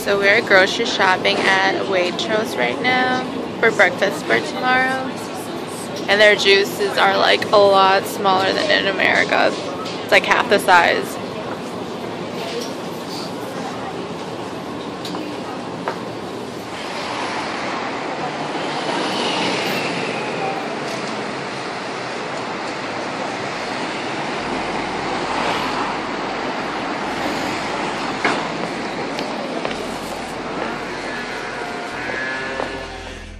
So we're grocery shopping at Waitrose right now for breakfast for tomorrow. And their juices are like a lot smaller than in America. It's like half the size.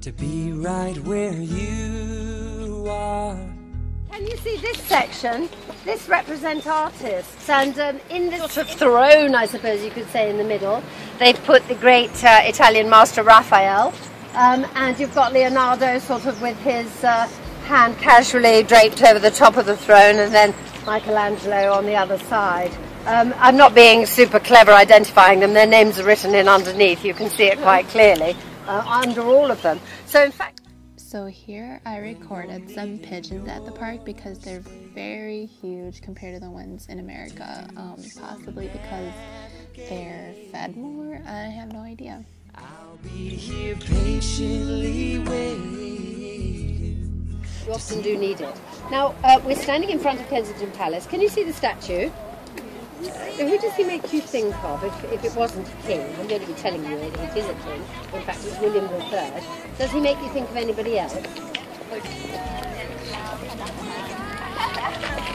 To be right where you are. Can you see this section? This represents artists, and in this sort of throne, I suppose you could say, in the middle, they've put the great Italian master Raphael, and you've got Leonardo sort of with his hand casually draped over the top of the throne, and then Michelangelo on the other side. I'm not being super clever identifying them. Their names are written in underneath. You can see it quite clearly. Under all of them. So in fact, so here I recorded some pigeons at the park because they're very huge compared to the ones in America, possibly because they're fed more. I have no idea. I'll be here patiently waiting. You often do need it. Now we're standing in front of Kensington Palace. Can you see the statue? Who does he make you think of if it wasn't a king? I'm going to be telling you it is a king. In fact, it's William III. Does he make you think of anybody else?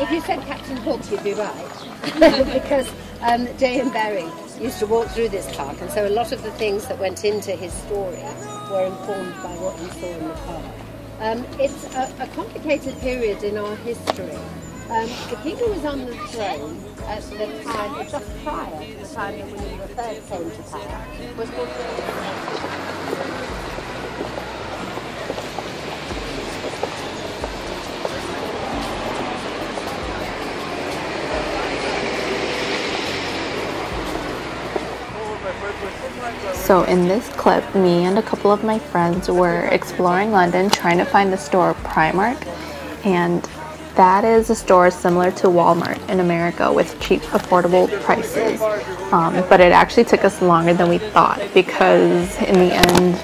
If you said Captain Hook, you'd be right. Because J.M. Barrie used to walk through this park, and so a lot of the things that went into his story were informed by what he saw in the park. It's a complicated period in our history. The king who was on the throne at the time, just prior to the time that William III came to power, was called So in this clip, me and a couple of my friends were exploring London trying to find the store Primark, and that is a store similar to Walmart in America with cheap, affordable prices. But it actually took us longer than we thought because in the end,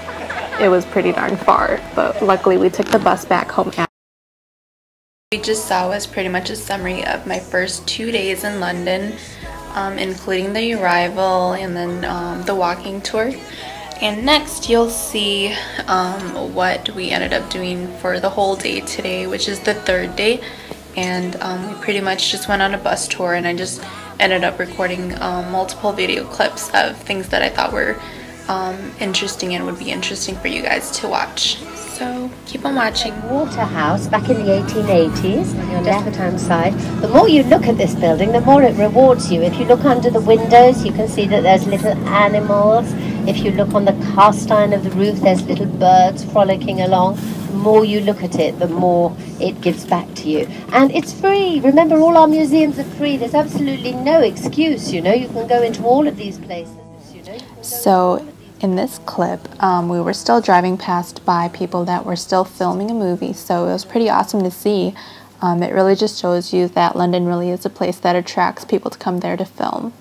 it was pretty darn far. But luckily, we took the bus back home. What we just saw was pretty much a summary of my first 2 days in London, including the arrival and then the walking tour. And next you'll see what we ended up doing for the whole day today, which is the third day. And we pretty much just went on a bus tour, and I just ended up recording multiple video clips of things that I thought were interesting and would be interesting for you guys to watch. So keep on watching. Waterhouse back in the 1880s on your left-hand side. The more you look at this building, the more it rewards you. If you look under the windows, you can see that there's little animals. If you look on the cast iron of the roof, there's little birds frolicking along. The more you look at it, the more it gives back to you. And it's free. Remember, all our museums are free. There's absolutely no excuse, you know. You can go into all of these places, you know. So in this clip, we were still driving past by people that were still filming a movie, so it was pretty awesome to see. It really just shows you that London really is a place that attracts people to come there to film.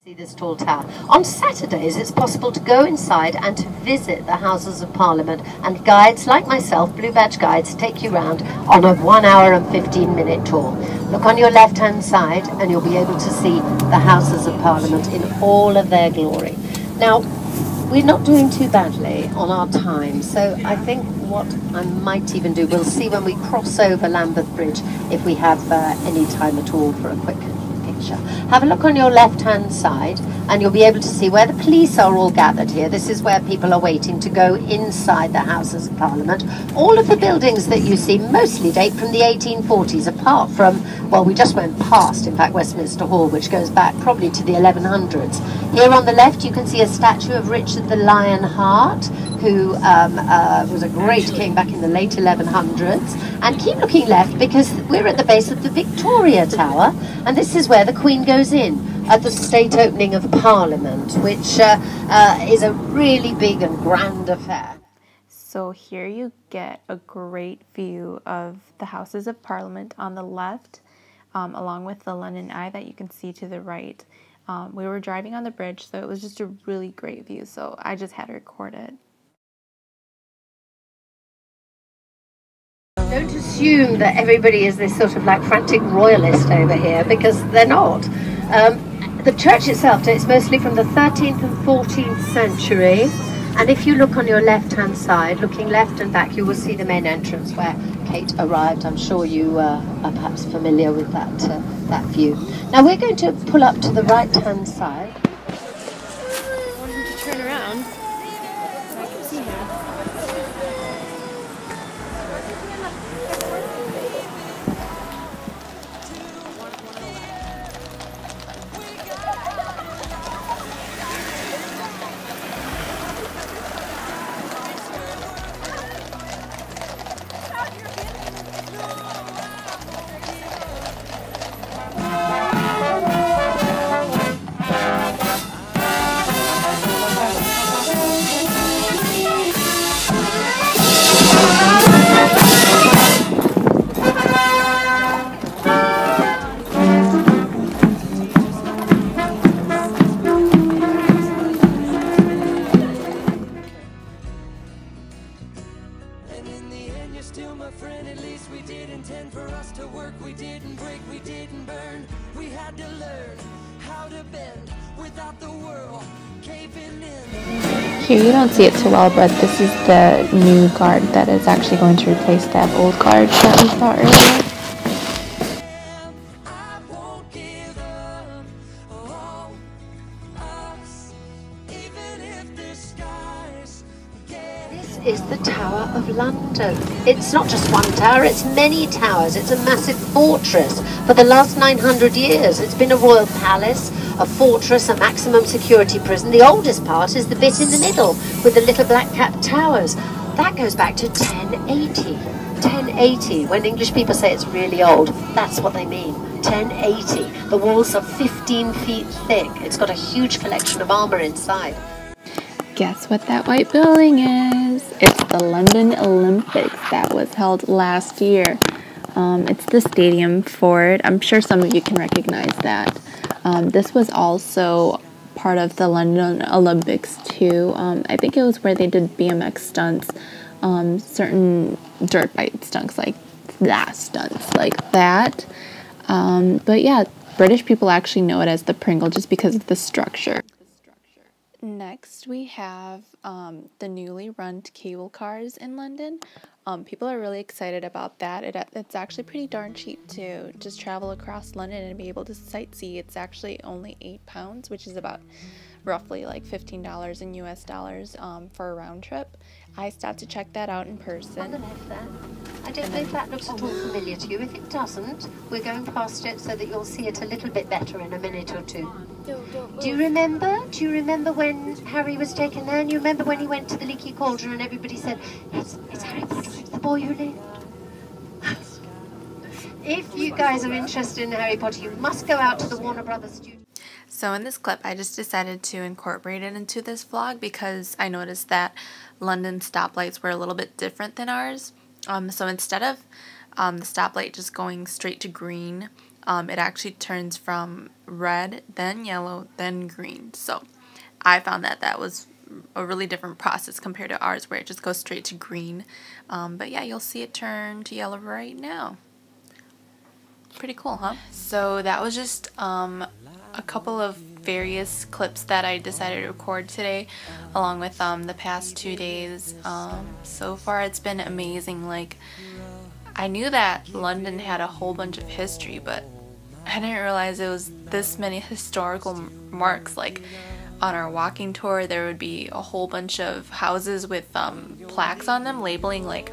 See this tall tower. On Saturdays, it's possible to go inside and to visit the Houses of Parliament, and guides like myself, Blue Badge Guides, take you round on a 1 hour and 15-minute tour. Look on your left-hand side and you'll be able to see the Houses of Parliament in all of their glory. Now, we're not doing too badly on our time, so I think what I might even do, we'll see when we cross over Lambeth Bridge if we have any time at all for a quick picture. Have a look on your left-hand side and you'll be able to see where the police are all gathered here. This is where people are waiting to go inside the Houses of Parliament. All of the buildings that you see mostly date from the 1840s, apart from, well, we just went past, in fact, Westminster Hall, which goes back probably to the 1100s. Here on the left you can see a statue of Richard the Lionheart, who was a great king back in the late 1100s. And keep looking left because we're at the base of the Victoria Tower, and this is where the Queen goes in at the state opening of Parliament, which is a really big and grand affair. So here you get a great view of the Houses of Parliament on the left. along with the London Eye that you can see to the right. We were driving on the bridge, so it was just a really great view, so I just had to record it. Don't assume that everybody is this sort of like frantic royalist over here, because they're not. The church itself dates mostly from the 13th and 14th century, and if you look on your left-hand side, looking left and back, you will see the main entrance where Kate arrived. I'm sure you are perhaps familiar with that view. Now we're going to pull up to the right-hand side. I want him to turn around so I can see him. Here you don't see it too well, but this is the new guard that is actually going to replace that old guard that we saw earlier. Is the Tower of London. It's not just one tower, it's many towers. It's a massive fortress. For the last 900 years, it's been a royal palace, a fortress, a maximum security prison. The oldest part is the bit in the middle with the little black capped towers. That goes back to 1080. 1080. When English people say it's really old, that's what they mean. 1080. The walls are 15 feet thick. It's got a huge collection of armour inside. Guess what that white building is? It's the London Olympics that was held last year. It's the stadium for it. I'm sure some of you can recognize that. This was also part of the London Olympics too. I think it was where they did BMX stunts, certain dirt bike stunts like that. But yeah, British people actually know it as the Pringle just because of the structure. Next, we have the newly run cable cars in London. People are really excited about that. It's actually pretty darn cheap to just travel across London and be able to sightsee. It's actually only £8, which is about roughly like $15 in US dollars for a round trip. I stopped to check that out in person. On the left there. I don't know if that looks at all familiar to you. If it doesn't, we're going past it so that you'll see it a little bit better in a minute or two. Do you remember? Do you remember when Harry was taken there? And you remember when he went to the leaky cauldron and everybody said, it's Harry Potter, it's the boy who lived. If you guys are interested in Harry Potter, you must go out to the Warner Brothers studio. So in this clip, I just decided to incorporate it into this vlog because I noticed that London stoplights were a little bit different than ours. So instead of the stoplight just going straight to green, it actually turns from red, then yellow, then green. So I found that that was a really different process compared to ours where it just goes straight to green. But yeah, you'll see it turn to yellow right now. Pretty cool, huh? So that was just a couple of various clips that I decided to record today along with the past 2 days. So far it's been amazing. Like, I knew that London had a whole bunch of history, but I didn't realize it was this many historical marks. Like, on our walking tour there would be a whole bunch of houses with plaques on them labeling like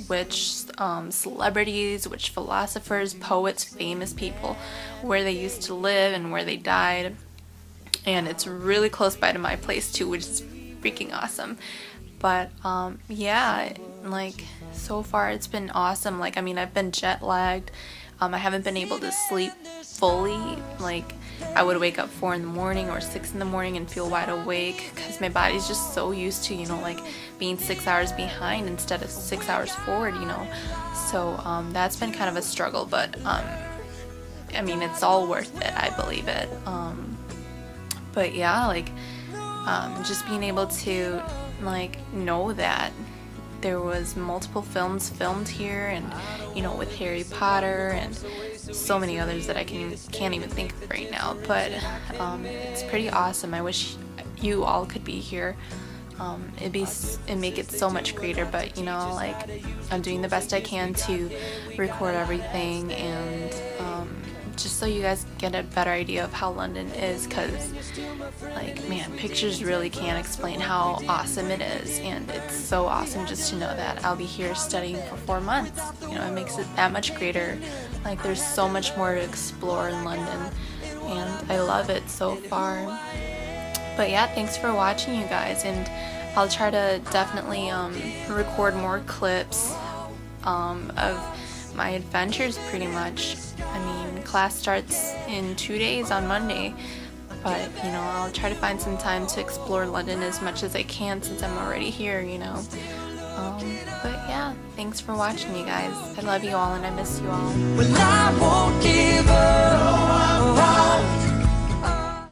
which celebrities, which philosophers, poets, famous people, where they used to live and where they died. And it's really close by to my place too, which is freaking awesome. But yeah, like, so far it's been awesome. Like, I mean, I've been jet lagged. I haven't been able to sleep fully. Like, I would wake up 4 in the morning or 6 in the morning and feel wide awake because my body's just so used to, you know, like being 6 hours behind instead of 6 hours forward, you know. So that's been kind of a struggle, but I mean, it's all worth it. I believe it. But yeah, like just being able to like know that there was multiple films filmed here, and you know, with Harry Potter and so many others that I can't even think of right now. But it's pretty awesome. I wish you all could be here. It'd make it so much greater, but you know, like, I'm doing the best I can to record everything, and just so you guys get a better idea of how London is, because like, man, pictures really can't explain how awesome it is. And it's so awesome just to know that I'll be here studying for 4 months. You know, it makes it that much greater. Like, there's so much more to explore in London, and I love it so far. But yeah, thanks for watching, you guys, and I'll try to definitely record more clips of my adventures, pretty much. I mean, class starts in 2 days on Monday, but you know, I'll try to find some time to explore London as much as I can since I'm already here, you know. But yeah, thanks for watching, you guys. I love you all and I miss you all. Well, I won't give up.